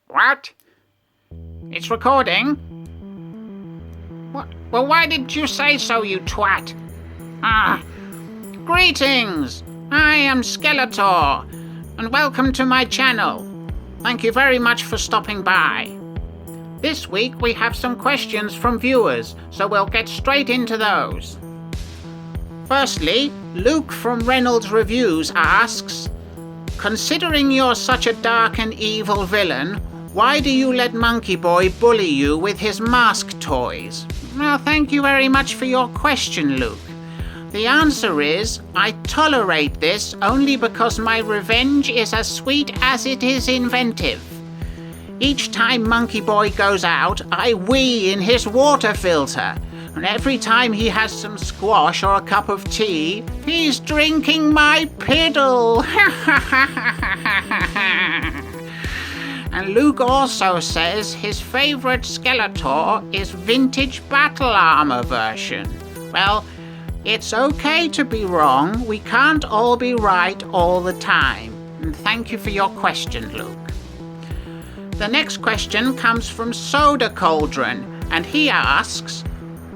What? It's recording? What? Well, why did you say so, you twat? Greetings! I am Skeletor, and welcome to my channel. Thank you very much for stopping by. This week we have some questions from viewers, so we'll get straight into those. Firstly, Luke from Reynolds Reviews asks, considering you're such a dark and evil villain, why do you let Monkey Boy bully you with his mask toys? Well, thank you very much for your question, Luke. The answer is, I tolerate this only because my revenge is as sweet as it is inventive. Each time Monkey Boy goes out, I wee in his water filter. And every time he has some squash or a cup of tea, he's drinking my piddle. And Luke also says his favourite Skeletor is vintage battle armour version. Well, it's okay to be wrong. We can't all be right all the time. And thank you for your question, Luke. The next question comes from Soda Cauldron, and he asks,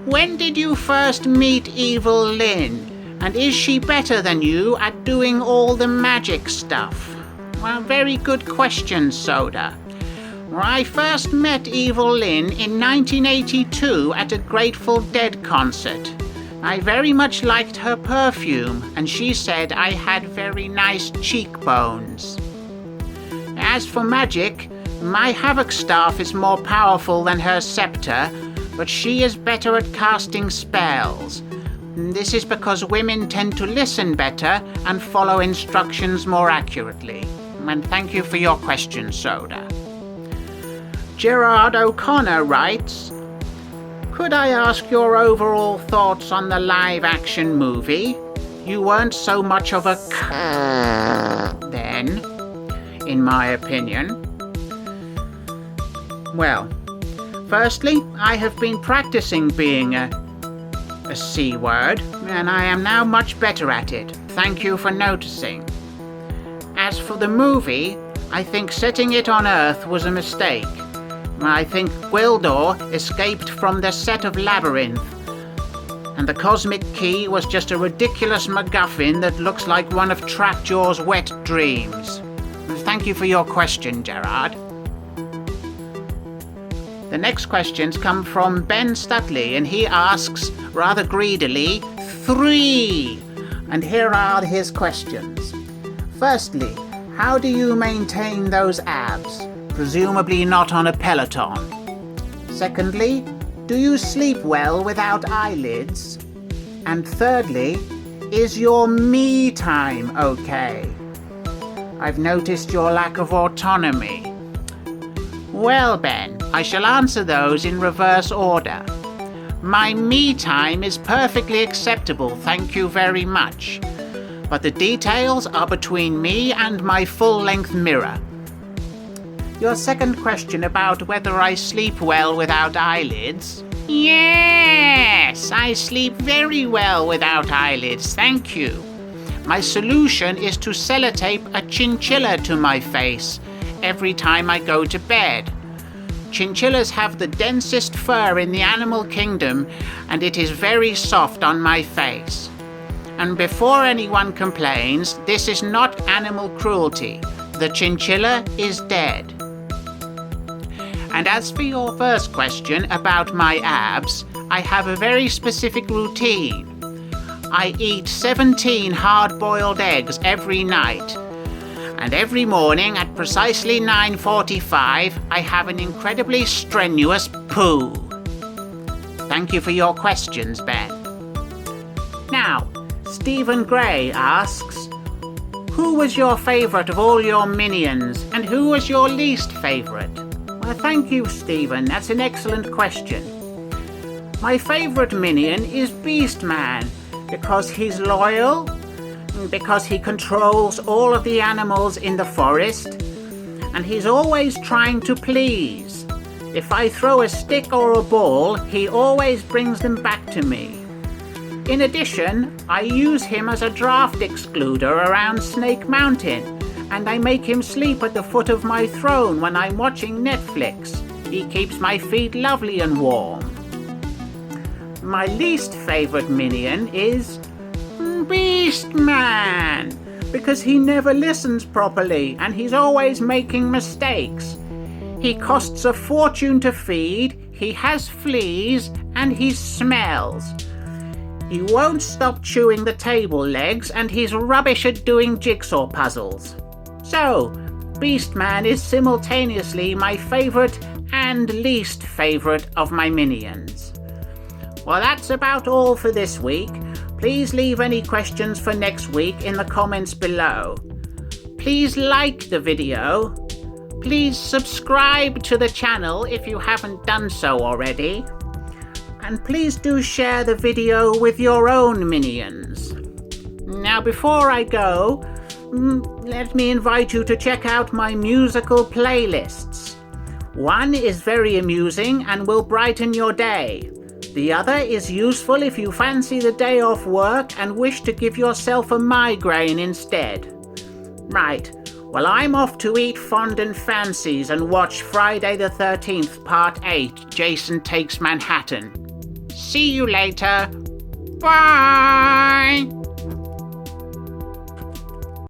when did you first meet Evil Lin? And is she better than you at doing all the magic stuff? Well, very good question, Soda. I first met Evil Lin in 1982 at a Grateful Dead concert. I very much liked her perfume, and she said I had very nice cheekbones. As for magic, my Havoc Staff is more powerful than her scepter, but she is better at casting spells. This is because women tend to listen better and follow instructions more accurately. And thank you for your question, Soda. Gerard O'Connor writes, could I ask your overall thoughts on the live-action movie? You weren't so much of a then, in my opinion. Well, firstly, I have been practicing being a C word, and I am now much better at it. Thank you for noticing. As for the movie, I think setting it on Earth was a mistake. I think Gwildor escaped from the set of Labyrinth, and the Cosmic Key was just a ridiculous MacGuffin that looks like one of Trapjaw's wet dreams. Thank you for your question, Gerard. The next questions come from Ben Stutley, and he asks, rather greedily, 3. And here are his questions. Firstly, how do you maintain those abs? Presumably not on a Peloton. Secondly, do you sleep well without eyelids? And thirdly, is your me time okay? I've noticed your lack of autonomy. Well, Ben, I shall answer those in reverse order. My me time is perfectly acceptable, thank you very much. But the details are between me and my full-length mirror. Your second question about whether I sleep well without eyelids? Yes, I sleep very well without eyelids, thank you. My solution is to sellotape a chinchilla to my face every time I go to bed. Chinchillas have the densest fur in the animal kingdom, and it is very soft on my face. And before anyone complains, this is not animal cruelty. The chinchilla is dead. And as for your first question about my abs, I have a very specific routine. I eat 17 hard-boiled eggs every night. And every morning at precisely 9:45, I have an incredibly strenuous poo. Thank you for your questions, Ben. Now, Stephen Gray asks, who was your favourite of all your minions, and who was your least favourite? Well, thank you, Stephen. That's an excellent question. My favourite minion is Beastman, because he's loyal, because he controls all of the animals in the forest, and he's always trying to please. If I throw a stick or a ball, he always brings them back to me. In addition, I use him as a draft excluder around Snake Mountain, and I make him sleep at the foot of my throne when I'm watching Netflix. He keeps my feet lovely and warm. My least favourite minion is Beastman, because he never listens properly and he's always making mistakes. He costs a fortune to feed, he has fleas, and he smells. He won't stop chewing the table legs, and he's rubbish at doing jigsaw puzzles. So, Beastman is simultaneously my favourite and least favourite of my minions. Well, that's about all for this week. Please leave any questions for next week in the comments below. Please like the video. Please subscribe to the channel if you haven't done so already. And please do share the video with your own minions. Now, before I go, let me invite you to check out my musical playlists. One is very amusing and will brighten your day. The other is useful if you fancy the day off work and wish to give yourself a migraine instead. Right, well, I'm off to eat fondant fancies and watch Friday the 13th, Part 8, Jason Takes Manhattan. See you later. Bye!